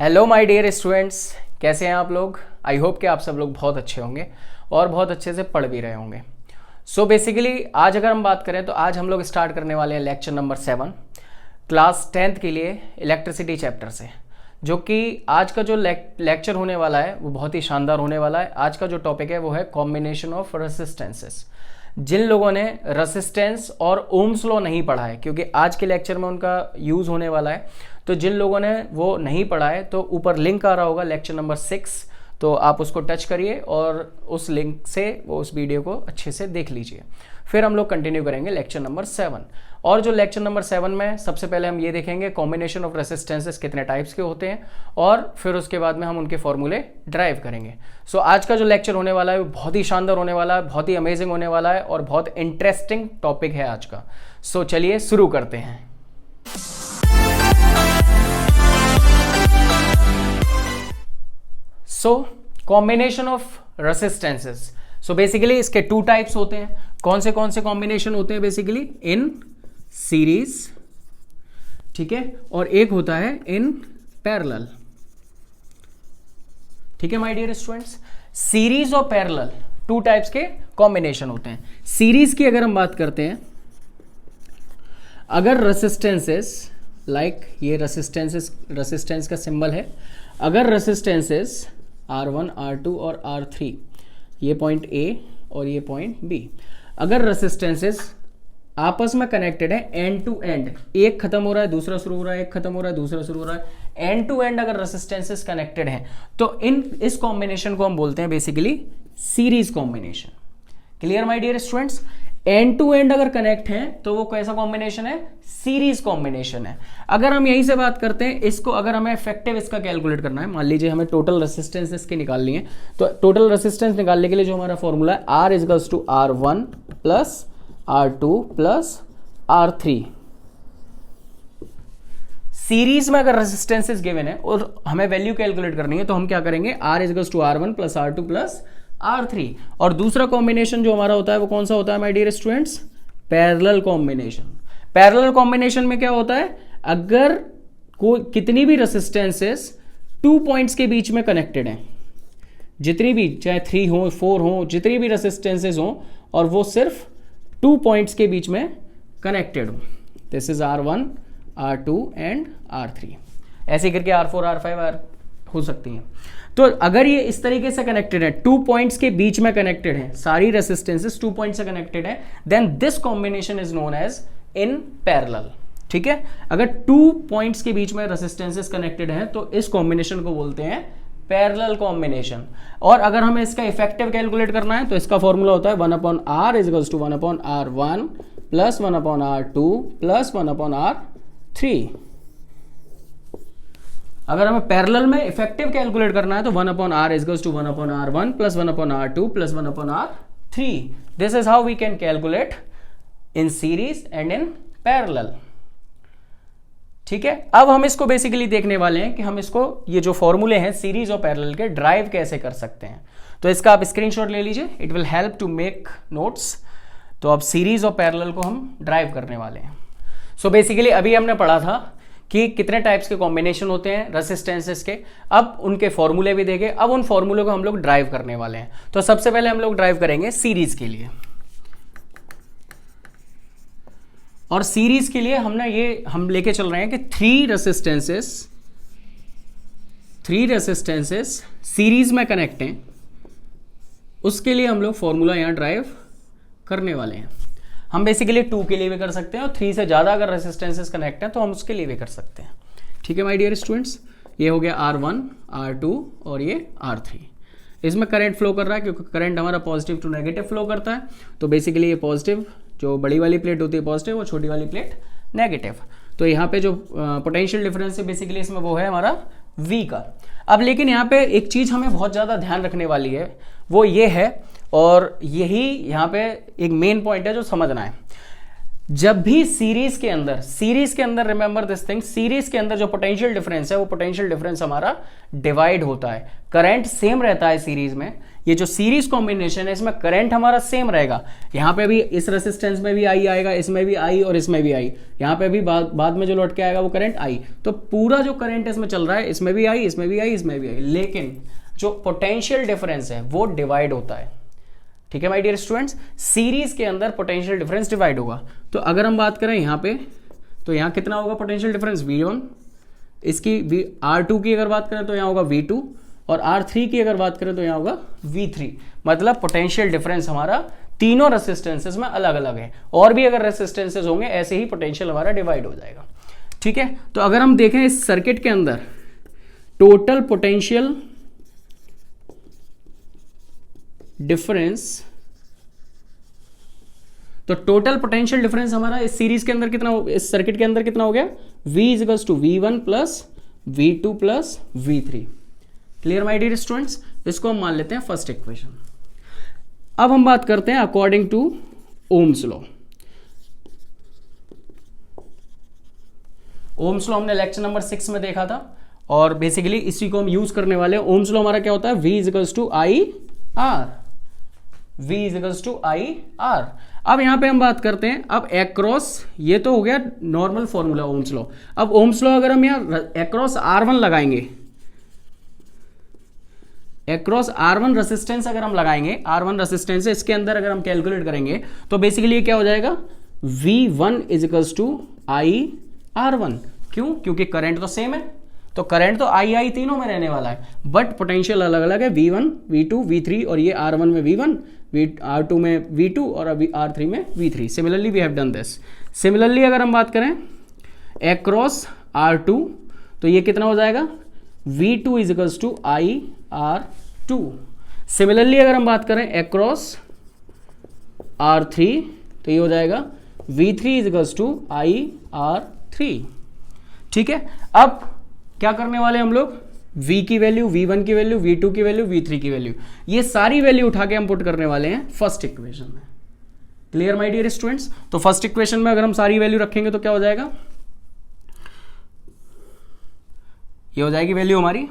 Hello my dear students, कैसे हैं आप लोग। आई होप कि आप सब लोग बहुत अच्छे होंगे और बहुत अच्छे से पढ़ भी रहे होंगे। सो बेसिकली आज अगर हम बात करें तो आज हम लोग स्टार्ट करने वाले हैं लेक्चर नंबर 7 क्लास 10th के लिए इलेक्ट्रिसिटी चैप्टर से, जो कि आज का जो लेक्चर होने वाला है वो बहुत ही शानदार होने वाला है। आज का जो टॉपिक है वो है कॉम्बिनेशन ऑफ रेसिस्टेंसेस। जिन लोगों ने रेसिस्टेंस और ओम्स लॉ नहीं पढ़ा है, क्योंकि आज के लेक्चर में उनका यूज़ होने वाला है, तो जिन लोगों ने वो नहीं पढ़ा है तो ऊपर लिंक आ रहा होगा लेक्चर नंबर 6, तो आप उसको टच करिए और उस लिंक से वो उस वीडियो को अच्छे से देख लीजिए। फिर हम लोग कंटिन्यू करेंगे लेक्चर नंबर 7। और जो लेक्चर नंबर 7 में सबसे पहले हम ये देखेंगे कॉम्बिनेशन ऑफ रेसिस्टेंसेस कितने टाइप्स के होते हैं, और फिर उसके बाद में हम उनके फॉर्मूले ड्राइव करेंगे। सो आज का जो लेक्चर होने वाला है वो बहुत ही शानदार होने वाला है, बहुत ही अमेजिंग होने वाला है और बहुत इंटरेस्टिंग टॉपिक है आज का। सो चलिए शुरू करते हैं। So combination of resistances. So basically इसके 2 टाइप्स होते हैं। कौन से कॉम्बिनेशन होते हैं? बेसिकली इन सीरीज, ठीक है, और एक होता है इन पैरेलल। ठीक है माय डियर स्टूडेंट्स, सीरीज और पैरेलल 2 टाइप्स के कॉम्बिनेशन होते हैं। सीरीज की अगर हम बात करते हैं, अगर रेसिस्टेंसेस लाइक ये रेसिस्टेंस का सिंबल है, अगर रेसिस्टेंसेस R1, R2 और R3, ये पॉइंट A और ये पॉइंट B, अगर रेसिस्टेंसेस आपस में कनेक्टेड है एंड टू एंड, एक खत्म हो रहा है दूसरा शुरू हो रहा है, एक खत्म हो रहा है दूसरा शुरू हो रहा है, एंड टू एंड अगर रेसिस्टेंसेस कनेक्टेड हैं, तो इस कॉम्बिनेशन को हम बोलते हैं basically series combination. Clear my dear students? End to end अगर कनेक्ट है तो वो कैसा कॉम्बिनेशन है? सीरीज कॉम्बिनेशन है। अगर हम यहीं से बात करते हैं, इसको अगर हमें इफेक्टिव इसका कैलकुलेट करना है, मान लीजिए हमें टोटल रेसिस्टेंस इसके निकालनी है, तो टोटल रेसिस्टेंस निकालने के लिए जो हमारा फॉर्मूला है R equals to R1 plus R2 plus R3। Series में अगर रेसिस्टेंसेस गिवन है और हमें वैल्यू कैलकुलेट करनी है, तो हम क्या करेंगे? R equals to R1 plus R2 plus R3। और दूसरा कॉम्बिनेशन जो हमारा होता है वो कौन सा होता है my dear students? Parallel combination. Parallel combination में क्या होता है? अगर कोई कितनी भी रेसिस्टेंसेस 2 पॉइंट्स के बीच में कनेक्टेड हैं, जितनी भी, चाहे 3 हो 4 हो, जितनी भी रेसिस्टेंसेस हो, और वो सिर्फ 2 पॉइंट्स के बीच में कनेक्टेड हो, this is R1, R2 and R3, ऐसे करके R4, R5 हो सकती हैं। तो अगर ये इस तरीके से कनेक्टेड है, 2 पॉइंट्स के बीच में कनेक्टेड है, सारी रेसिस्टेंसेस 2 पॉइंट से कनेक्टेड है, then this combination is known as in parallel. ठीक है, अगर 2 पॉइंट्स के बीच में रेसिस्टेंसेस कनेक्टेड हैं तो इस कॉम्बिनेशन को बोलते हैं पैरेलल कॉम्बिनेशन। और अगर हमें इसका इफेक्टिव कैलकुलेट करना है तो इसका फॉर्मूला होता है 1/R equals to 1/R1 plus 1/R2 plus 1/R3। अगर हमें पैरेलल में इफेक्टिव कैलकुलेट करना है तो 1/R equals to 1/R1 plus 1/R2 plus 1/R3। This is how we can calculate in series and in parallel. ठीक है, अब हम इसको बेसिकली देखने वाले हैं कि हम इसको, ये जो फॉर्मूले हैं सीरीज और पैरेलल के, ड्राइव कैसे कर सकते हैं। तो इसका आप स्क्रीनशॉट ले लीजिए, it will help to make notes. तो अब सीरीज और पैरेलल को हम ड्राइव करने वाले हैं। सो बेसिकली अभी हमने पढ़ा था कि कितने टाइप्स के कॉम्बिनेशन होते हैं रेसिस्टेंसेस के, अब उनके फॉर्मूले भी देखे, अब उन फॉर्मूले को हम लोग ड्राइव करने वाले हैं। तो सबसे पहले हम लोग ड्राइव करेंगे सीरीज के लिए, और सीरीज के लिए हम लेके चल रहे हैं कि 3 रेसिस्टेंसेस सीरीज में कनेक्ट हैं, उसके लिए हम लोग फॉर्मूला यहां ड्राइव करने वाले हैं। हम बेसिकली 2 के लिए भी कर सकते हैं, और 3 से ज़्यादा अगर रेसिस्टेंसेस कनेक्ट हैं तो हम उसके लिए भी कर सकते हैं। ठीक है माय डियर स्टूडेंट्स, ये हो गया R1, R2 और ये R3। इसमें करंट फ्लो कर रहा है, क्योंकि करंट हमारा पॉजिटिव टू नेगेटिव फ्लो करता है। तो बेसिकली ये पॉजिटिव, जो बड़ी वाली प्लेट होती है पॉजिटिव और छोटी वाली प्लेट नेगेटिव। तो यहाँ पे जो पोटेंशियल डिफरेंस है बेसिकली इसमें वो है हमारा V का। अब लेकिन यहाँ पे एक चीज़ हमें बहुत ज़्यादा ध्यान रखने वाली है, वो ये है, और यही यहाँ पे एक मेन पॉइंट है जो समझना है। जब भी सीरीज के अंदर रिमेंबर दिस थिंग, सीरीज के अंदर जो पोटेंशियल डिफरेंस है वो पोटेंशियल डिफरेंस हमारा डिवाइड होता है। करंट सेम रहता है सीरीज में, ये जो सीरीज कॉम्बिनेशन है इसमें करंट हमारा सेम रहेगा। यहाँ पे भी इस रेसिस्टेंस में भी आई आएगा, इसमें भी आई और इसमें भी आई, यहाँ पे भी बाद में जो लौट के आएगा वो करंट आई। तो पूरा जो करंट इसमें चल रहा है इसमें भी आई, इसमें भी आई, इसमें भी आई, लेकिन जो पोटेंशियल डिफरेंस है वो डिवाइड होता है। ठीक है माय डियर स्टूडेंट्स, सीरीज के अंदर पोटेंशियल डिफरेंस डिवाइड होगा। तो अगर हम बात करें यहाँ पे, तो यहाँ कितना होगा पोटेंशियल डिफरेंस V1, इसकी R2 की अगर बात करें तो यहाँ होगा V2, और R3 की अगर बात करें तो यहाँ होगा V3। मतलब पोटेंशियल डिफरेंस हमारा तीनों रेसिस्टेंसेस में अलग अलग है, और भी अगर रेसिस्टेंसेस होंगे ऐसे ही पोटेंशियल हमारा डिवाइड हो जाएगा। ठीक है, तो अगर हम देखें इस सर्किट के अंदर टोटल पोटेंशियल डिफरेंस, तो टोटल पोटेंशियल डिफरेंस हमारा इस सीरीज के अंदर कितना, इस सर्किट के अंदर कितना हो गया, V equals to V1 plus V2 plus V3। Clear my dear students, इसको हम मान लेते हैं फर्स्ट इक्वेशन। अब हम बात करते हैं according to Ohm's law. Ohm's law हमने लेक्चर नंबर 6 में देखा था, और बेसिकली इसी को हम यूज करने वाले हैं। ओम्स लॉ हमारा क्या होता है, V equals to I R, V equals to I R. अब यहां पे हम बात करते हैं अब एक्रॉस, ये तो हो गया नॉर्मल फॉर्मूला ओम्स लॉ। अब ओम्स लॉ अगर हम यहां एक्रॉस R1 लगाएंगे, एक्रॉस R1 रेसिस्टेंस अगर हम लगाएंगे, R1 रेसिस्टेंस है इसके अंदर अगर हम कैलकुलेट करेंगे तो बेसिकली ये क्या हो जाएगा, V1 is equals to I R1। क्यों, क्योंकि करंट तो सेम है, तो करंट तो आई तीनों में रहने वाला है, बट पोटेंशियल अलग अलग है, V1 V2 V3, और ये R1 में V1, R2 में V2 और अभी R3 में V3। Similarly we have done this. Similarly अगर हम बात करें एक्रॉस R2 तो ये कितना हो जाएगा, V2 is equals to I R2। Similarly अगर हम बात करें एक्रॉस R3 तो ये हो जाएगा V3 is equals to I R3। ठीक है, अब क्या करने वाले हम लोग, V की वैल्यू, V1 की वैल्यू, V2 की वैल्यू, V3 की वैल्यू, ये सारी वैल्यू उठा के हम पुट करने वाले हैं फर्स्ट इक्वेशन में। क्लियर माय डियर स्टूडेंट्स, तो फर्स्ट इक्वेशन में अगर हम सारी वैल्यू रखेंगे तो क्या हो जाएगा, ये हो जाएगी वैल्यू हमारी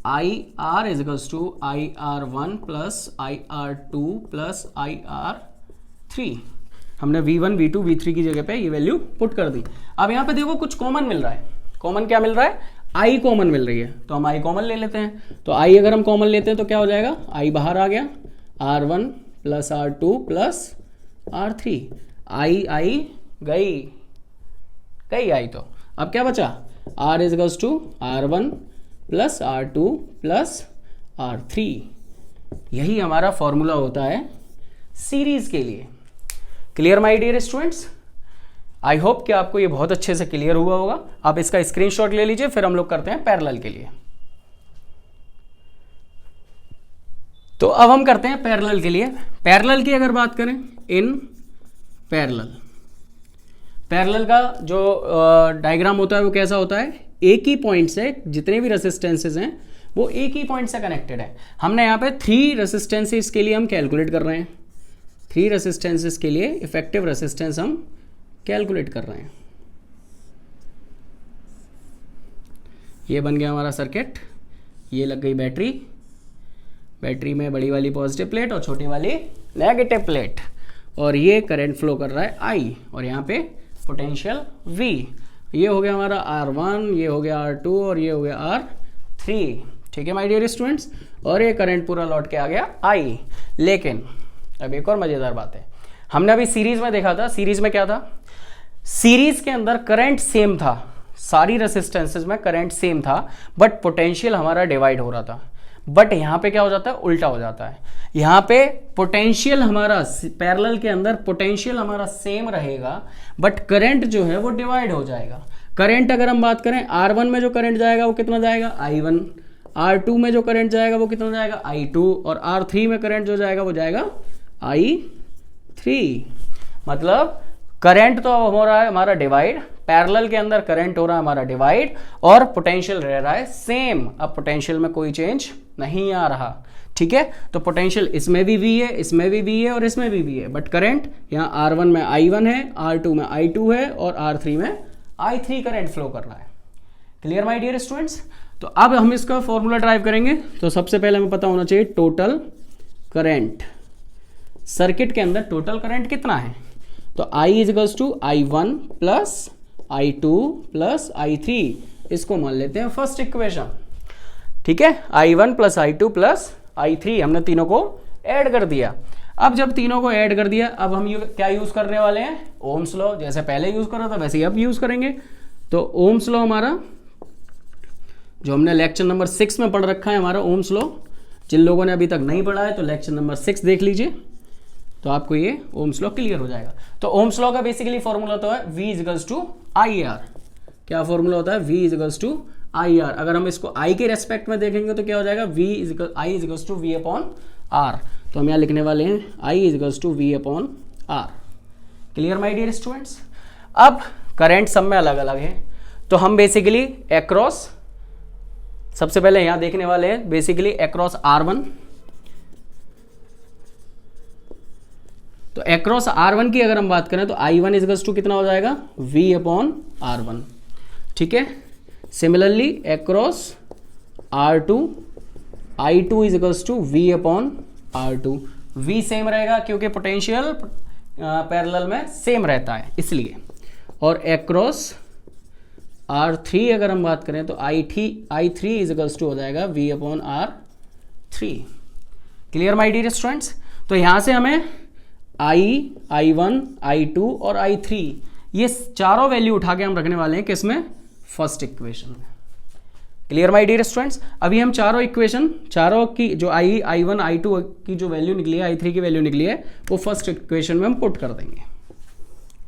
I R is equals to I R1 plus I R2 plus I R3। हमने V1 V2 V3 की जगह पे ये वैल्यू पुट कर दी। अब यहाँ पे देखो कुछ कॉमन मिल रहा है, कॉमन क्या मिल रहा है, आई कॉमन मिल रही है, तो हम आई कॉमन ले लेते हैं। तो आई अगर हम कॉमन लेते हैं तो क्या हो जाएगा, आई बाहर आ गया, R1 plus R2 plus R3, आई गई आई, तो अब क्या बचा, R is equals to R1 plus R2 plus R3। यही हमारा फॉर्मूला होता है सीरीज के लिए। Clear my dear students, I hope कि आपको ये बहुत अच्छे से क्लियर हुआ होगा। आप इसका स्क्रीनशॉट ले लीजिए, फिर हम लोग करते हैं पैरेलल के लिए। तो अब हम करते हैं पैरेलल के लिए। पैरेलल की अगर बात करें, इन पैरेलल का जो डायग्राम होता है वो कैसा होता है, एक ही पॉइंट से जितने भी रेसिस्टेंसेज हैं वो एक ही पॉइंट से कनेक्टेड है। हमने यहाँ पे 3 रेसिस्टेंसेज के लिए हम कैलकुलेट कर रहे हैं, 3 रेसिस्टेंसेज के लिए इफेक्टिव रेसिस्टेंस हम कैलकुलेट कर रहे हैं। ये बन गया हमारा सर्किट, ये लग गई बैटरी, बैटरी में बड़ी वाली पॉजिटिव प्लेट और छोटी वाली नेगेटिव प्लेट, और ये करंट फ्लो कर रहा है I, और यहाँ पे पोटेंशियल V। ये हो गया हमारा R1, ये हो गया R2 और ये हो गया R3। ठीक है माय डियर स्टूडेंट्स, और ये करंट पूरा लौट के आ गया I। लेकिन अब एक और मजेदार बात है, हमने अभी सीरीज में देखा था, सीरीज में क्या था, सीरीज के अंदर करंट सेम था, सारी रेसिस्टेंसेज में करंट सेम था, बट पोटेंशियल हमारा डिवाइड हो रहा था। बट यहाँ पे क्या हो जाता है, उल्टा हो जाता है। यहाँ पे पोटेंशियल हमारा पैरेलल के अंदर पोटेंशियल हमारा सेम रहेगा, बट करंट जो है वो डिवाइड हो जाएगा। करंट अगर हम बात करें, R1 में जो करंट जाएगा वो कितना जाएगा, I1, R2 में जो करंट जाएगा वो कितना जाएगा, I2, और R3 में करंट जो जाएगा वो जाएगा I3। मतलब करंट तो हो रहा है हमारा डिवाइड, पैरेलल के अंदर करंट हो रहा है हमारा डिवाइड, और पोटेंशियल रह रहा है सेम। अब पोटेंशियल में कोई चेंज नहीं आ रहा। ठीक है, तो पोटेंशियल इसमें भी V है, इसमें भी V है और इसमें भी V है, बट करंट यहाँ R1 में I1 है, R2 में I2 है और R3 में I3 करंट फ्लो कर रहा है। क्लियर माय डियर स्टूडेंट्स, तो अब हम इसका फॉर्मूला ड्राइव करेंगे। तो सबसे पहले हमें पता होना चाहिए टोटल करंट, सर्किट के अंदर टोटल करंट कितना है। तो I equals to I1 plus I2 plus I3, इसको मान लेते हैं फर्स्ट इक्वेशन। ठीक है, I1 plus I2 plus I3 हमने तीनों को ऐड कर दिया। अब जब तीनों को ऐड कर दिया, अब हम क्या यूज करने वाले हैं, ओम्स लॉ। जैसे पहले यूज कर रहा था वैसे ही अब यूज करेंगे। तो ओम्स लॉ हमारा जो हमने लेक्चर नंबर 6 में पढ़ रखा है, हमारा ओम्स लॉ। जिन लोगों ने अभी तक नहीं पढ़ा है तो लेक्चर नंबर 6 देख लीजिए, तो आपको ये ओम्स लॉ क्लियर हो जाएगा। तो ओम्स लॉ का बेसिकली फॉर्मूला होता है V इजिकल्स टू IR। क्या फॉर्मूला होता है, V इजिकल्स टू IR। अगर हम इसको I के रेस्पेक्ट में देखेंगे तो क्या हो जाएगा, I equals to V upon R। तो हम यहाँ लिखने वाले हैं I equals to V upon R। Clear my dear students. अब करंट सब में अलग अलग है, तो हम बेसिकली अक्रॉस, सबसे पहले यहाँ देखने वाले हैं बेसिकली अक्रॉस R1। तो अक्रॉस R1 की अगर हम बात करें तो I1 इजिकल्स टू कितना हो जाएगा, V अपॉन R1। ठीक है, similarly across R2, I2 equals to V upon R2। V same रहेगा क्योंकि पोटेंशियल पैरेलल में सेम रहता है इसलिए। और अक्रॉस R3 अगर हम बात करें तो I3 इजिकल्स टू हो जाएगा V upon R3। Clear my dear students. तो यहां से हमें I1, I2 और I3 ये चारों वैल्यू उठा के हम रखने वाले हैं किसमें, फर्स्ट इक्वेशन में। Clear my dear students. अभी हम चारों इक्वेशन, चारों की जो I1, I2 की जो वैल्यू निकली है, I3 की वैल्यू निकली है, वो फर्स्ट इक्वेशन में हम पुट कर देंगे।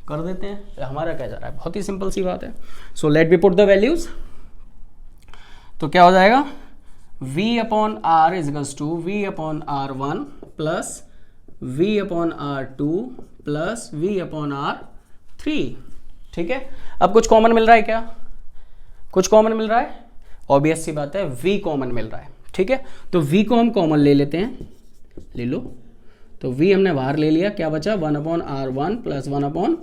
कर देते हैं, हमारा क्या जा रहा है, बहुत ही सिंपल सी बात है। So let be put the values. तो क्या हो जाएगा, V upon R equals to V upon R1 plus V upon R2 plus V upon R3। ठीक है, अब कुछ कॉमन मिल रहा है क्या, कुछ कॉमन मिल रहा है, ऑब्वियस सी बात है V कॉमन मिल रहा है। ठीक है, तो V को हम कॉमन ले लेते हैं, ले लो। तो V हमने बाहर ले लिया, क्या बचा, 1 upon R1 plus 1 upon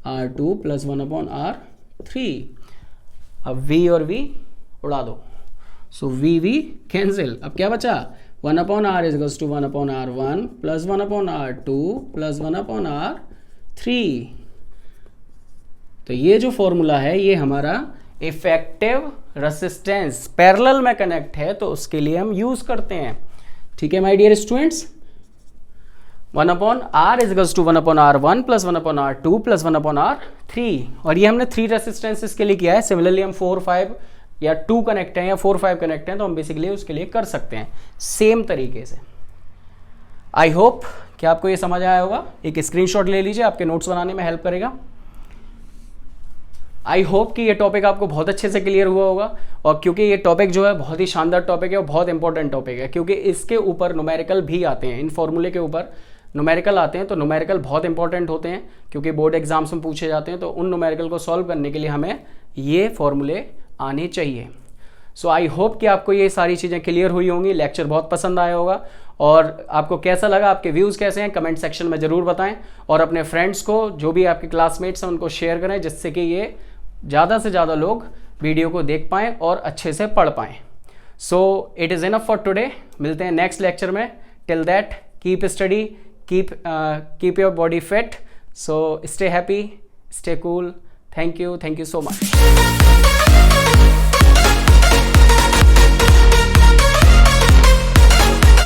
R2 plus 1 upon R3। अब V और V उड़ा दो, सो V कैंसिल। अब क्या बचा, 1 upon R equals to 1 upon R1 plus 1 upon R2 plus 1 upon R3। तो ये जो फॉर्मूला है ये हमारा इफेक्टिव रेसिस्टेंस पैरेलल में कनेक्ट है, तो उसके लिए हम यूज करते हैं। ठीक है my dear students, 1 upon R equals to 1 upon R1 plus 1 upon R2 plus 1 upon R3। और ये हमने 3 रेसिस्टेंसेस के लिए किया है। सिमिलरली हम 4, 5 या 2 कनेक्ट हैं या 4, 5 कनेक्ट हैं, तो हम बेसिकली उसके लिए कर सकते हैं सेम तरीके से। आई होप कि आपको ये समझ आया होगा। एक स्क्रीनशॉट ले लीजिए, आपके नोट्स बनाने में हेल्प करेगा। आई होप कि ये टॉपिक आपको बहुत अच्छे से क्लियर हुआ होगा, और क्योंकि ये टॉपिक जो है बहुत ही शानदार टॉपिक है और बहुत इंपॉर्टेंट टॉपिक है, क्योंकि इसके ऊपर न्यूमेरिकल भी आते हैं, इन फॉर्मूले के ऊपर न्यूमेरिकल आते हैं। तो न्यूमेरिकल बहुत इंपॉर्टेंट होते हैं क्योंकि बोर्ड एग्जाम्स में पूछे जाते हैं, तो उन न्यूमेरिकल को सॉल्व करने के लिए हमें ये फॉर्मूले आने चाहिए। सो आई होप कि आपको ये सारी चीज़ें क्लियर हुई होंगी, लेक्चर बहुत पसंद आया होगा। और आपको कैसा लगा, आपके व्यूज़ कैसे हैं, कमेंट सेक्शन में ज़रूर बताएं। और अपने फ्रेंड्स को, जो भी आपके क्लासमेट्स हैं, उनको शेयर करें, जिससे कि ये ज़्यादा से ज़्यादा लोग वीडियो को देख पाएँ और अच्छे से पढ़ पाएँ। So it is enough for today. मिलते हैं नेक्स्ट लेक्चर में। Till that keep study, keep your body fit. So stay happy, stay cool. Thank you so much.